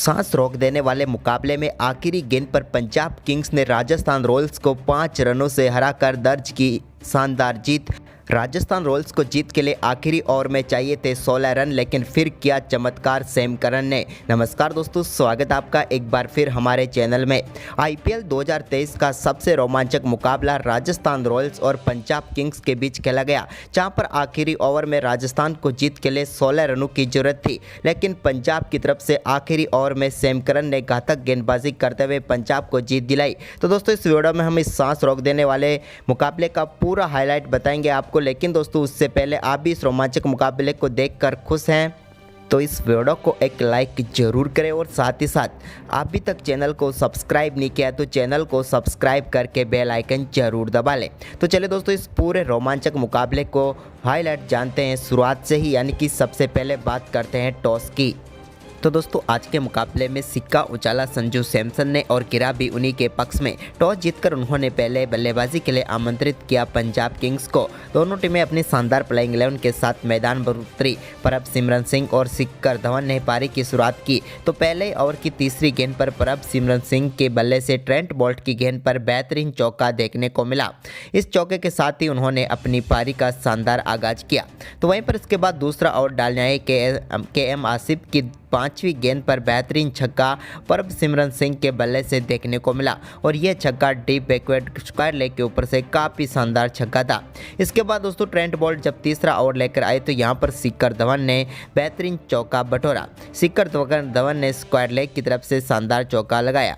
सांस रोक देने वाले मुकाबले में आखिरी गेंद पर पंजाब किंग्स ने राजस्थान रॉयल्स को 5 रनों से हराकर दर्ज की शानदार जीत। राजस्थान रॉयल्स को जीत के लिए आखिरी ओवर में चाहिए थे 16 रन, लेकिन फिर किया चमत्कार सैम करन ने। नमस्कार दोस्तों, स्वागत है आपका एक बार फिर हमारे चैनल में। आईपीएल 2023 का सबसे रोमांचक मुकाबला राजस्थान रॉयल्स और पंजाब किंग्स के बीच खेला गया, जहां पर आखिरी ओवर में राजस्थान को जीत के लिए 16 रनों की जरूरत थी, लेकिन पंजाब की तरफ से आखिरी ओवर में सैम करन ने घातक गेंदबाजी करते हुए पंजाब को जीत दिलाई। तो दोस्तों, इस वीडियो में हम इस सांस रोक देने वाले मुकाबले का पूरा हाईलाइट बताएंगे आपको। लेकिन दोस्तों, उससे पहले आप भी इस रोमांचक मुकाबले को देखकर खुश हैं तो इस वीडियो को एक लाइक जरूर करें, और साथ ही साथ अभी तक चैनल को सब्सक्राइब नहीं किया तो चैनल को सब्सक्राइब करके बेल आइकन जरूर दबा लें। तो चलिए दोस्तों, इस पूरे रोमांचक मुकाबले को हाईलाइट जानते हैं शुरुआत से ही, यानी कि सबसे पहले बात करते हैं टॉस की। तो दोस्तों, आज के मुकाबले में सिक्का उछाला संजू सैमसन ने और किरा भी उन्हीं के पक्ष में। टॉस जीतकर उन्होंने पहले बल्लेबाजी के लिए आमंत्रित किया पंजाब किंग्स को। दोनों टीमें अपनी शानदार प्लेइंग 11 के साथ मैदान पर उतरी। परब सिमरन सिंह और शिखर धवन ने पारी की शुरुआत की तो पहले ओवर की तीसरी गेंद पर परब सिमरन सिंह के बल्ले से ट्रेंट बोल्ट की गेंद पर बेहतरीन चौका देखने को मिला। इस चौके के साथ ही उन्होंने अपनी पारी का शानदार आगाज किया। तो वहीं पर इसके बाद दूसरा ओवर डालने आए के एम आसिफ की 5वीं गेंद पर बेहतरीन छक्का परब सिमरन सिंह के बल्ले से देखने को मिला, और यह छक्का डीप बैकवर्ड स्क्वायर लेग के ऊपर से काफ़ी शानदार छक्का था। इसके बाद दोस्तों, ट्रेंट बोल्ट जब तीसरा ओवर लेकर आए तो यहां पर शिखर धवन ने बेहतरीन चौका बटोरा। शिखर धवन ने स्क्वायर लेग की तरफ से शानदार चौका लगाया।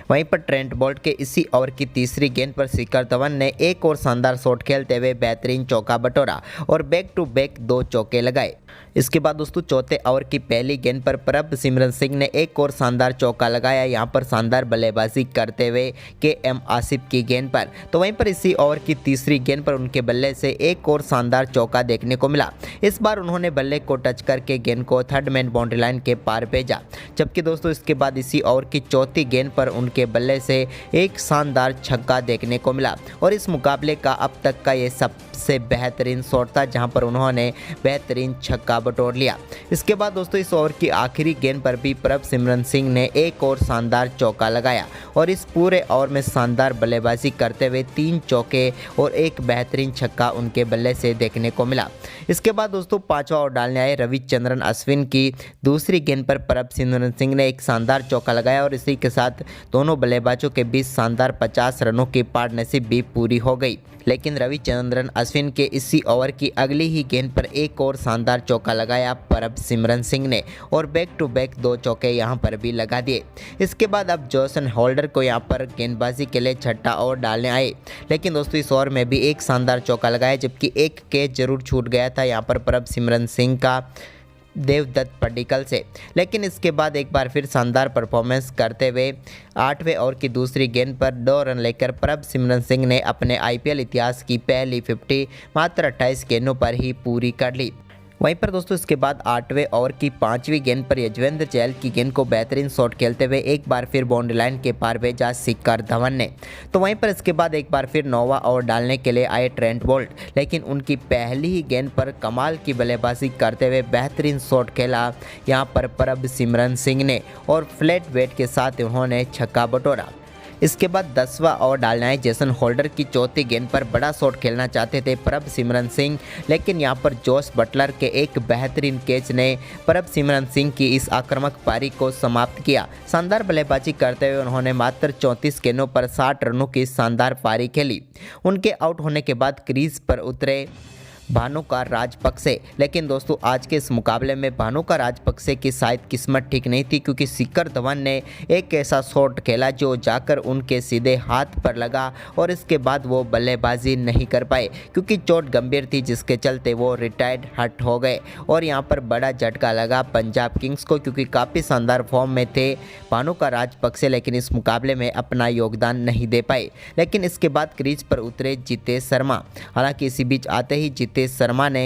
वहीं पर ट्रेंट बोल्ट के इसी ओवर की तीसरी गेंद पर शिखर धवन ने एक और शानदार शॉट खेलते हुए बेहतरीन चौका बटोरा और बैक टू बैक 2 चौके लगाए। इसके बाद दोस्तों, चौथे ओवर की पहली गेंद पर परब सिमरन सिंह ने एक और शानदार चौका लगाया, यहां पर शानदार बल्लेबाजी करते हुए के एम आसिफ की गेंद पर। तो वहीं पर इसी ओवर की तीसरी गेंद पर उनके बल्ले से एक और शानदार चौका देखने को मिला। इस बार उन्होंने बल्ले को टच करके गेंद को थर्ड मैन बाउंड्री लाइन के पार भेजा। जबकि दोस्तों, इसके बाद इसी ओवर की चौथी गेंद पर उनके बल्ले से एक शानदार छक्का देखने को मिला, और इस मुकाबले का अब तक का ये सबसे बेहतरीन शॉट था, जहां पर उन्होंने बेहतरीन छक्का बटोर लिया। इसके बाद दोस्तों, इस ओवर की आखिरी गेंद पर भी परब सिमरन सिंह ने एक और शानदार चौका लगाया, और इस पूरे ओवर में शानदार बल्लेबाजी करते हुए 3 चौके और एक बेहतरीन छक्का उनके बल्ले से देखने को मिला। इसके बाद दोस्तों, 5वां ओवर डालने आए रविचंद्रन अश्विन की दूसरी गेंद पर परब सिमरन सिंह ने एक शानदार चौका लगाया, और इसी के साथ दोनों बल्लेबाजों के बीच शानदार 50 रनों की पार्टनरशिप भी पूरी हो गई। लेकिन रविचंद्रन अश्विन के इसी ओवर की अगली ही गेंद पर एक और शानदार चौका लगाया परब सिमरन सिंह ने, और बैक टू बैक 2 चौके यहां पर भी लगा दिए। इसके बाद अब जोसन होल्डर को यहां पर गेंदबाजी के लिए छठा ओवर डालने आए, लेकिन दोस्तों, इस ओवर में भी एक शानदार चौका लगाया, जबकि एक कैच जरूर छूट गया था यहां पर परब सिमरन सिंह का देवदत्त पडिक्कल से। लेकिन इसके बाद एक बार फिर शानदार परफॉर्मेंस करते हुए 8वें ओवर की दूसरी गेंद पर 2 रन लेकर परब सिमरन सिंह ने अपने आईपीएल इतिहास की पहली 50 मात्र 28 गेंदों पर ही पूरी कर ली। वहीं पर दोस्तों, इसके बाद 8वें ओवर की 5वीं गेंद पर यजवेंद्र चहल की गेंद को बेहतरीन शॉट खेलते हुए एक बार फिर बाउंड्री लाइन के पार भेजा शिखर धवन ने। तो वहीं पर इसके बाद एक बार फिर 9वां ओवर डालने के लिए आए ट्रेंट बोल्ट, लेकिन उनकी पहली ही गेंद पर कमाल की बल्लेबाजी करते हुए बेहतरीन शॉट खेला यहां पर परब सिमरन सिंह ने, और फ्लैट वेट के साथ उन्होंने छक्का बटोरा। इसके बाद 10वां ओवर डालना है जेसन होल्डर की चौथी गेंद पर बड़ा शॉट खेलना चाहते थे परब सिमरन सिंह, लेकिन यहां पर जोश बटलर के एक बेहतरीन कैच ने परब सिमरन सिंह की इस आक्रामक पारी को समाप्त किया। शानदार बल्लेबाजी करते हुए उन्होंने मात्र 34 गेंदों पर 60 रनों की शानदार पारी खेली। उनके आउट होने के बाद क्रीज पर उतरे भानुका राजपक्षे, लेकिन दोस्तों, आज के इस मुकाबले में भानुका राजपक्षे की शायद किस्मत ठीक नहीं थी, क्योंकि शिखर धवन ने एक ऐसा शॉट खेला जो जाकर उनके सीधे हाथ पर लगा, और इसके बाद वो बल्लेबाजी नहीं कर पाए क्योंकि चोट गंभीर थी, जिसके चलते वो रिटायर्ड हट हो गए। और यहाँ पर बड़ा झटका लगा पंजाब किंग्स को, क्योंकि काफ़ी शानदार फॉर्म में थे भानुका राजपक्षे, लेकिन इस मुकाबले में अपना योगदान नहीं दे पाए। लेकिन इसके बाद क्रीज पर उतरे जितेश शर्मा। हालांकि इसी बीच आते ही जितेश शर्मा ने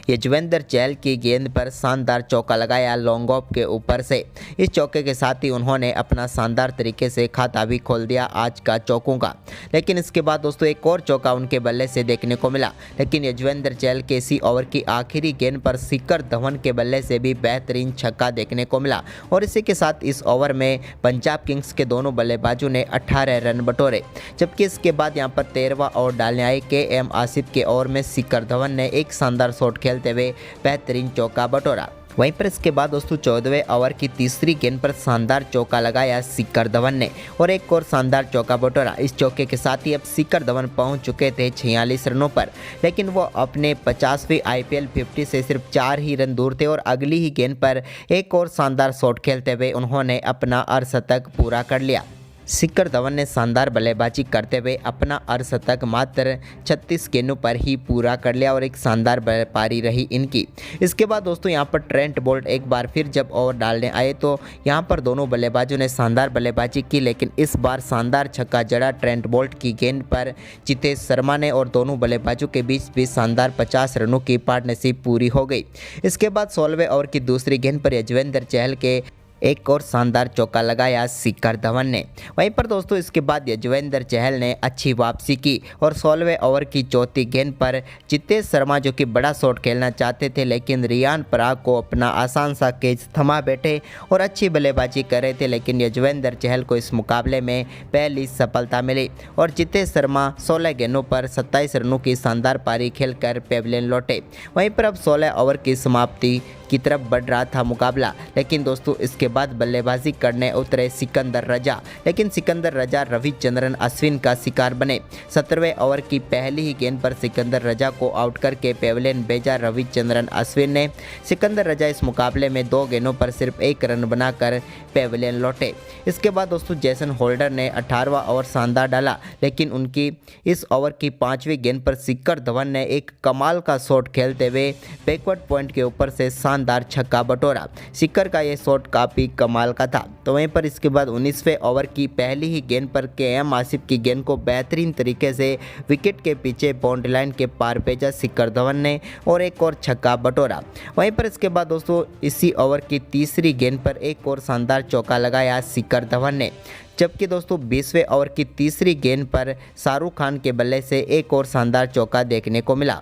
यजुवेंद्र चहल की गेंद पर शानदार चौका लगाया लॉन्ग ऑफ के ऊपर से। इस चौके के साथ ही उन्होंने अपना शानदार तरीके से खाता भी खोल दिया आज का चौकों का। लेकिन इसके बाद दोस्तों एक और चौका उनके बल्ले से देखने को मिला, लेकिन यजुवेंद्र चहल के इसी ओवर की आखिरी गेंद पर शिखर धवन के बल्ले से भी बेहतरीन छक्का देखने को मिला और इसी के साथ इस ओवर में पंजाब किंग्स के दोनों बल्लेबाजों ने 18 रन बटोरे। जबकि इसके बाद यहां पर 13वां ओवर डालने आए के आसिफ के ओवर में शिखर धवन ने एक शानदार शॉट खेलते हुए बेहतरीन चौका बटोरा। वहीं पर इसके बाद दोस्तों 14वें ओवर की तीसरी गेंद पर शानदार चौका लगाया शिखर धवन ने और एक और शानदार चौका बटोरा। इस चौके के साथ ही अब शिखर धवन पहुंच चुके थे 46 रनों पर, लेकिन वो अपने 50वीं IPL 50 से सिर्फ 4 ही रन दूर थे और अगली ही गेंद पर एक और शानदार शॉट खेलते हुए उन्होंने अपना अर्धशतक पूरा कर लिया। शिखर धवन ने शानदार बल्लेबाजी करते हुए अपना अर्धशतक मात्र 36 गेंदों पर ही पूरा कर लिया और एक शानदार पारी रही इनकी। इसके बाद दोस्तों यहां पर ट्रेंट बोल्ट एक बार फिर जब ओवर डालने आए तो यहां पर दोनों बल्लेबाजों ने शानदार बल्लेबाजी की, लेकिन इस बार शानदार छक्का जड़ा ट्रेंट बोल्ट की गेंद पर जितेश शर्मा ने और दोनों बल्लेबाजों के बीच भी शानदार 50 रनों की पार्टनरशिप पूरी हो गई। इसके बाद 16वें ओवर की दूसरी गेंद पर यजुवेंद्र चहल के एक और शानदार चौका लगाया शिखर धवन ने। वहीं पर दोस्तों इसके बाद यजुवेंद्र चहल ने अच्छी वापसी की और 16वें ओवर की चौथी गेंद पर जितेश शर्मा जो कि बड़ा शॉट खेलना चाहते थे, लेकिन रियान पराग को अपना आसान सा कैच थमा बैठे और अच्छी बल्लेबाजी कर रहे थे, लेकिन यजुवेंद्र चहल को इस मुकाबले में पहली सफलता मिली और जितेश शर्मा 16 गेंदों पर 27 रनों की शानदार पारी खेलकर पेविलियन लौटे। वहीं पर अब 16 ओवर की समाप्ति की तरफ बढ़ रहा था मुकाबला, लेकिन दोस्तों इसके बाद बल्लेबाजी करने उतरे सिकंदर रजा, लेकिन सिकंदर रजा रविचंद्रन अश्विन का शिकार बने। 17वें ओवर की पहली ही गेंद पर सिकंदर रजा को आउट करके पेविलियन भेजा रविचंद्रन अश्विन ने। सिकंदर रजा इस मुकाबले में 2 गेंदों पर सिर्फ 1 रन बनाकर पेविलियन लौटे। इसके बाद दोस्तों जेसन होल्डर ने 18वां ओवर शानदार डाला, लेकिन उनकी इस ओवर की 5वीं गेंद पर शिखर धवन ने एक कमाल का शॉट खेलते हुए बैकवर्ड पॉइंट के ऊपर से शानदार छक्का बटोरा। शिखर का यह शॉट काफ़ी कमाल का था। तो वहीं पर इसके बाद 19वें ओवर की पहली ही गेंद पर के आसिफ की गेंद को बेहतरीन तरीके से विकेट के पीछे बाउंड्री लाइन के पार भेजा शिखर धवन ने और एक और छक्का बटोरा। वहीं पर इसके बाद दोस्तों इसी ओवर की तीसरी गेंद पर एक और शानदार चौका लगाया शिखर धवन ने। जबकि दोस्तों 20वें ओवर की तीसरी गेंद पर शाहरुख खान के बल्ले से एक और शानदार चौका देखने को मिला।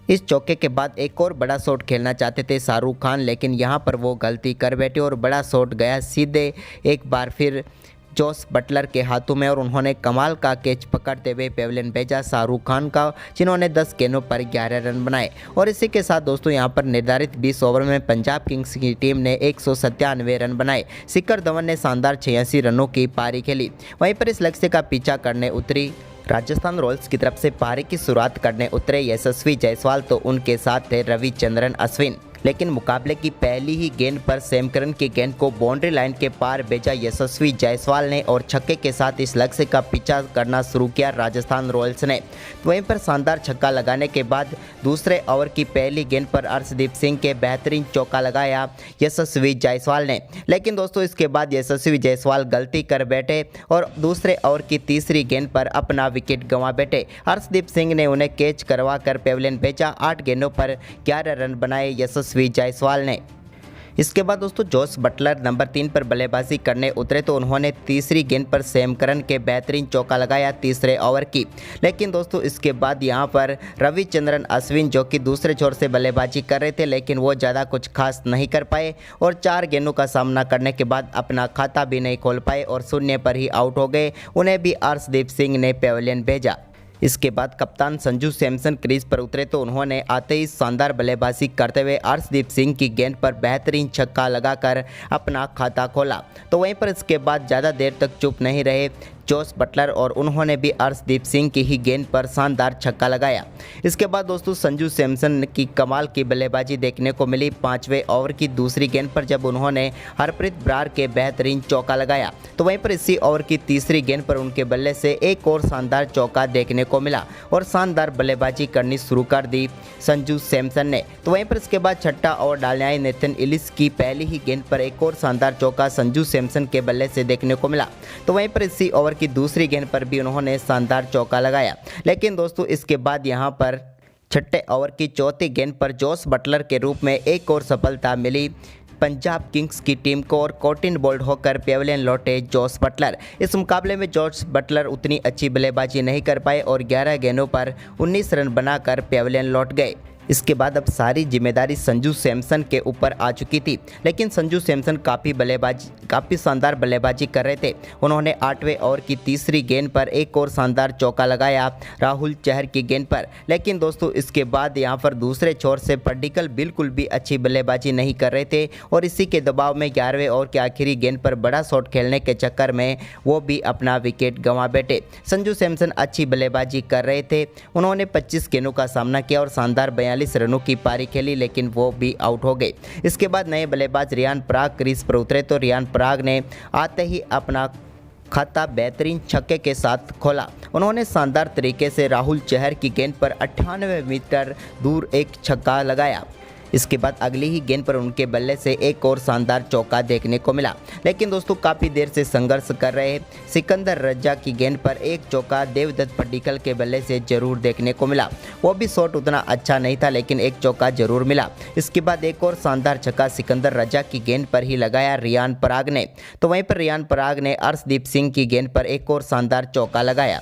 इस चौके के बाद एक और बड़ा शॉट खेलना चाहते थे शाहरुख खान, लेकिन यहां पर वो गलती कर बैठे और बड़ा शॉट गया सीधे एक बार फिर जोस बटलर के हाथों में और उन्होंने कमाल का कैच पकड़ते हुए पेविलियन भेजा शाहरुख खान का, जिन्होंने 10 गेंदों पर 11 रन बनाए। और इसी के साथ दोस्तों यहां पर निर्धारित 20 ओवर में पंजाब किंग्स की टीम ने 197 रन बनाए। शिखर धवन ने शानदार 86 रनों की पारी खेली। वहीं पर इस लक्ष्य का पीछा करने उतरी राजस्थान रॉयल्स की तरफ से पारी की शुरुआत करने उतरे यशस्वी जायसवाल, तो उनके साथ थे रविचंद्रन अश्विन। लेकिन मुकाबले की पहली ही गेंद पर सैम करन की गेंद को बाउंड्री लाइन के पार भेजा यशस्वी जायसवाल ने और छक्के के साथ इस लक्ष्य का पीछा करना शुरू किया राजस्थान रॉयल्स ने। वहीं पर शानदार छक्का लगाने के बाद दूसरे ओवर की पहली गेंद पर अर्शदीप सिंह के बेहतरीन चौका लगाया यशस्वी जायसवाल ने, लेकिन दोस्तों इसके बाद यशस्वी जायसवाल गलती कर बैठे और दूसरे ओवर की तीसरी गेंद पर अपना विकेट गंवा बैठे। अर्शदीप सिंह ने उन्हें कैच करवा कर पेविलियन भेजा। 8 गेंदों पर 11 रन बनाए यशस्वी जायसवाल ने। इसके बाद दोस्तों जोस बटलर नंबर 3 पर बल्लेबाजी करने उतरे, तो उन्होंने तीसरी गेंद पर सैम करन के बेहतरीन चौका लगाया तीसरे ओवर की। लेकिन दोस्तों इसके बाद यहां पर रविचंद्रन अश्विन जो कि दूसरे छोर से बल्लेबाजी कर रहे थे, लेकिन वो ज़्यादा कुछ खास नहीं कर पाए और 4 गेंदों का सामना करने के बाद अपना खाता भी नहीं खोल पाए और 0 पर ही आउट हो गए। उन्हें भी अर्शदीप सिंह ने पेविलियन भेजा। इसके बाद कप्तान संजू सैमसन क्रीज पर उतरे, तो उन्होंने आते ही शानदार बल्लेबाजी करते हुए अर्शदीप सिंह की गेंद पर बेहतरीन छक्का लगाकर अपना खाता खोला। तो वहीं पर इसके बाद ज़्यादा देर तक चुप नहीं रहे जोस बटलर और उन्होंने भी अर्शदीप सिंह की ही गेंद पर शानदार छक्का लगाया। इसके बाद दोस्तों संजू सैमसन की कमाल की बल्लेबाजी देखने को मिली 5वें ओवर की दूसरी गेंद पर, जब उन्होंने हरप्रीत ब्रार के बेहतरीन चौका लगाया। तो वहीं पर इसी ओवर की तीसरी गेंद पर उनके बल्ले से एक और शानदार चौका देखने को मिला और शानदार बल्लेबाजी करनी शुरू कर दी संजू सैमसन ने। तो वहीं पर इसके बाद छठा ओवर डालने आए नेथन इलिस की पहली ही गेंद पर एक और शानदार चौका संजू सैमसन के बल्ले से देखने को मिला। तो वहीं पर इसी ओवर की दूसरी गेंद पर भी उन्होंने शानदार चौका लगाया। लेकिन दोस्तों इसके बाद यहां पर छठे ओवर की चौथी गेंद पर जोस बटलर के रूप में एक और सफलता मिली पंजाब किंग्स की टीम को और कॉटिन बोल्ड होकर पेविलियन लौटे जोस बटलर। इस मुकाबले में जोस बटलर उतनी अच्छी बल्लेबाजी नहीं कर पाए और 11 गेंदों पर 19 रन बनाकर पेविलियन लौट गए। इसके बाद अब सारी जिम्मेदारी संजू सैमसन के ऊपर आ चुकी थी, लेकिन संजू सैमसन काफ़ी शानदार बल्लेबाजी कर रहे थे। उन्होंने 8वें ओवर की तीसरी गेंद पर एक और शानदार चौका लगाया राहुल चहर की गेंद पर। लेकिन दोस्तों इसके बाद यहां पर दूसरे छोर से पड्डिकल बिल्कुल भी अच्छी बल्लेबाजी नहीं कर रहे थे और इसी के दबाव में 11वें ओवर की आखिरी गेंद पर बड़ा शॉट खेलने के चक्कर में वो भी अपना विकेट गंवा बैठे। संजू सैमसन अच्छी बल्लेबाजी कर रहे थे, उन्होंने 25 गेंदों का सामना किया और शानदार 42 रनों की पारी खेली, लेकिन वो भी आउट हो गए। इसके बाद नए बल्लेबाज रियान पराग क्रीज पर उतरे तो रियान पराग ने आते ही अपना खाता बेहतरीन छक्के के साथ खोला। उन्होंने शानदार तरीके से राहुल चहर की गेंद पर 98 मीटर दूर एक छक्का लगाया। इसके बाद अगली ही गेंद पर उनके बल्ले से एक और शानदार चौका देखने को मिला। लेकिन दोस्तों काफ़ी देर से संघर्ष कर रहे सिकंदर रजा की गेंद पर एक चौका देवदत्त पड्डिकल के बल्ले से जरूर देखने को मिला। वो भी शॉट उतना अच्छा नहीं था, लेकिन एक चौका जरूर मिला। इसके बाद एक और शानदार छक्का सिकंदर रजा की गेंद पर ही लगाया रियान पराग ने। तो वहीं पर रियान पराग ने अर्शदीप सिंह की गेंद पर एक और शानदार चौका लगाया।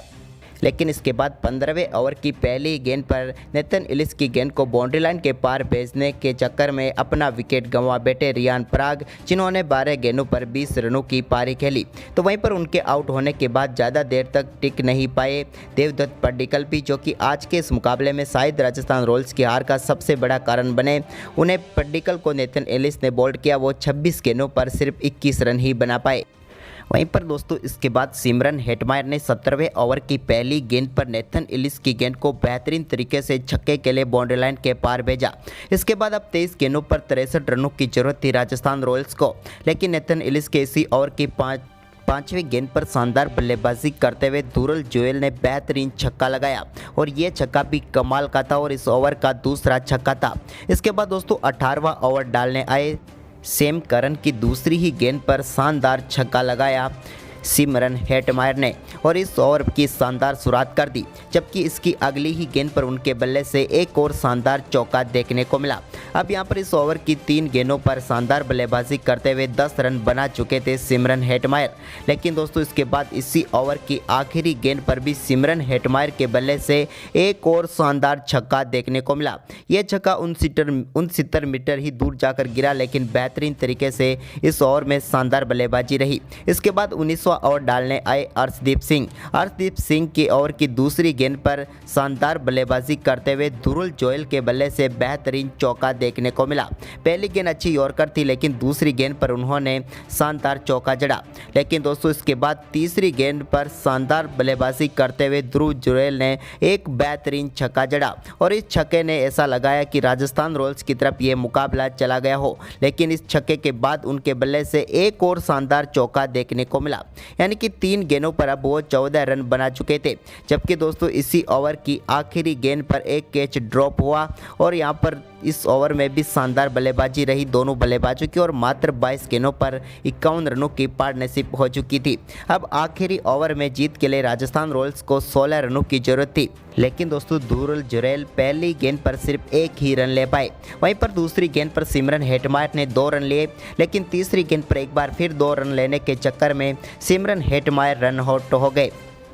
लेकिन इसके बाद 15वें ओवर की पहली गेंद पर नेथन इलिस की गेंद को बाउंड्री लाइन के पार भेजने के चक्कर में अपना विकेट गंवा बैठे रियान पराग, जिन्होंने 12 गेंदों पर 20 रनों की पारी खेली। तो वहीं पर उनके आउट होने के बाद ज़्यादा देर तक टिक नहीं पाए देवदत्त पड्डिकल भी, जो कि आज के इस मुकाबले में शायद राजस्थान रॉयल्स की हार का सबसे बड़ा कारण बने। उन्हें पड्डिकल को नेथन इलिस ने बोल्ड किया, वो 26 गेंदों पर सिर्फ 21 रन ही बना पाए। वहीं पर दोस्तों इसके बाद सिमरन हेटमायर ने 17वें ओवर की पहली गेंद पर नेथन इलिस की गेंद को बेहतरीन तरीके से छक्के के लिए बाउंड्री लाइन के पार भेजा। इसके बाद अब 23 गेंदों पर 63 रनों की जरूरत थी राजस्थान रॉयल्स को, लेकिन नेथन इलिस के इसी ओवर की पांचवीं गेंद पर शानदार बल्लेबाजी करते हुए दुरल जोएल ने बेहतरीन छक्का लगाया और ये छक्का भी कमाल का था और इस ओवर का दूसरा छक्का था। इसके बाद दोस्तों 18वां ओवर डालने आए सैम करन की दूसरी ही गेंद पर शानदार छक्का लगाया सिमरन हेटमायर ने और इस ओवर की शानदार शुरुआत कर दी, जबकि इसकी अगली ही गेंद पर उनके बल्ले से एक और शानदार चौका देखने को मिला। अब यहां पर इस ओवर की 3 गेंदों पर शानदार बल्लेबाजी करते हुए 10 रन बना चुके थे सिमरन हेटमायर। लेकिन दोस्तों इसके बाद इसी ओवर की आखिरी गेंद पर भी सिमरन हेटमायर के बल्ले से एक और शानदार छक्का देखने को मिला। यह छक्का 69 मीटर ही दूर जाकर गिरा, लेकिन बेहतरीन तरीके से इस ओवर में शानदार बल्लेबाजी रही। इसके बाद 19वां ओवर डालने आए अर्शदीप सिंह की ओवर की दूसरी गेंद पर शानदार बल्लेबाजी करते हुए दुरुल जोएल के बल्ले से बेहतरीन चौका देखने को मिला। पहली गेंद अच्छी यॉर्कर थी, लेकिन दूसरी गेंद पर उन्होंने शानदार चौका जड़ा। लेकिन दोस्तों इसके बाद तीसरी गेंद पर शानदार बल्लेबाजी करते हुए दुरुल जोएल ने एक बेहतरीन छक्का जड़ा और इस छक्के ने ऐसा लगाया कि राजस्थान रॉयल्स की तरफ ये मुकाबला चला गया हो। लेकिन इस छक्के के बाद उनके बल्ले से एक और शानदार चौका देखने को मिला, यानी कि 3 गेंदों पर अब वो 14 रन बना चुके थे। जबकि दोस्तों इसी ओवर की आखिरी गेंद पर एक कैच ड्रॉप हुआ और यहां पर इस ओवर में भी शानदार बल्लेबाजी रही दोनों बल्लेबाजों की और मात्र 22 गेंदों पर 51 रनों की पार्टनरशिप हो चुकी थी। अब आखिरी ओवर में जीत के लिए राजस्थान रॉयल्स को 16 रनों की जरूरत थी, लेकिन दोस्तों दुरुल जोएल पहली गेंद पर सिर्फ 1 ही रन ले पाए। वहीं पर दूसरी गेंद पर सिमरन हेटमायर ने 2 रन लिए, लेकिन तीसरी गेंद पर एक बार फिर 2 रन लेने के चक्कर में सिमरन हेटमायर रन आउट हो गए।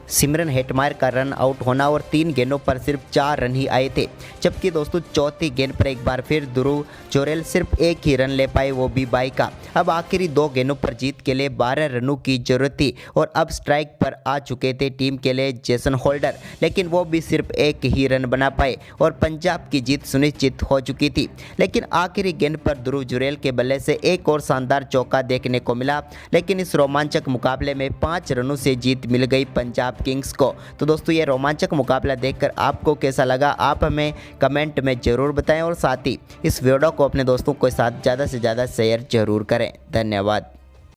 सिमरन हेटमायर का रन आउट होना और 3 गेंदों पर सिर्फ 4 रन ही आए थे। जबकि दोस्तों चौथी गेंद पर एक बार फिर दुरुल जोएल सिर्फ 1 ही रन ले पाए, वो भी बाई का। अब आखिरी 2 गेंदों पर जीत के लिए 12 रनों की जरूरत थी और अब स्ट्राइक पर आ चुके थे टीम के लिए जेसन होल्डर, लेकिन वो भी सिर्फ 1 ही रन बना पाए और पंजाब की जीत सुनिश्चित हो चुकी थी। लेकिन आखिरी गेंद पर दुरुल जोएल के बल्ले से एक और शानदार चौका देखने को मिला, लेकिन इस रोमांचक मुकाबले में 5 रनों से जीत मिल गई पंजाब किंग्स को। तो दोस्तों ये रोमांचक मुकाबला देखकर आपको कैसा लगा, आप हमें कमेंट में ज़रूर बताएं और साथ ही इस वीडियो को अपने दोस्तों के साथ ज़्यादा से ज़्यादा शेयर जरूर करें। धन्यवाद।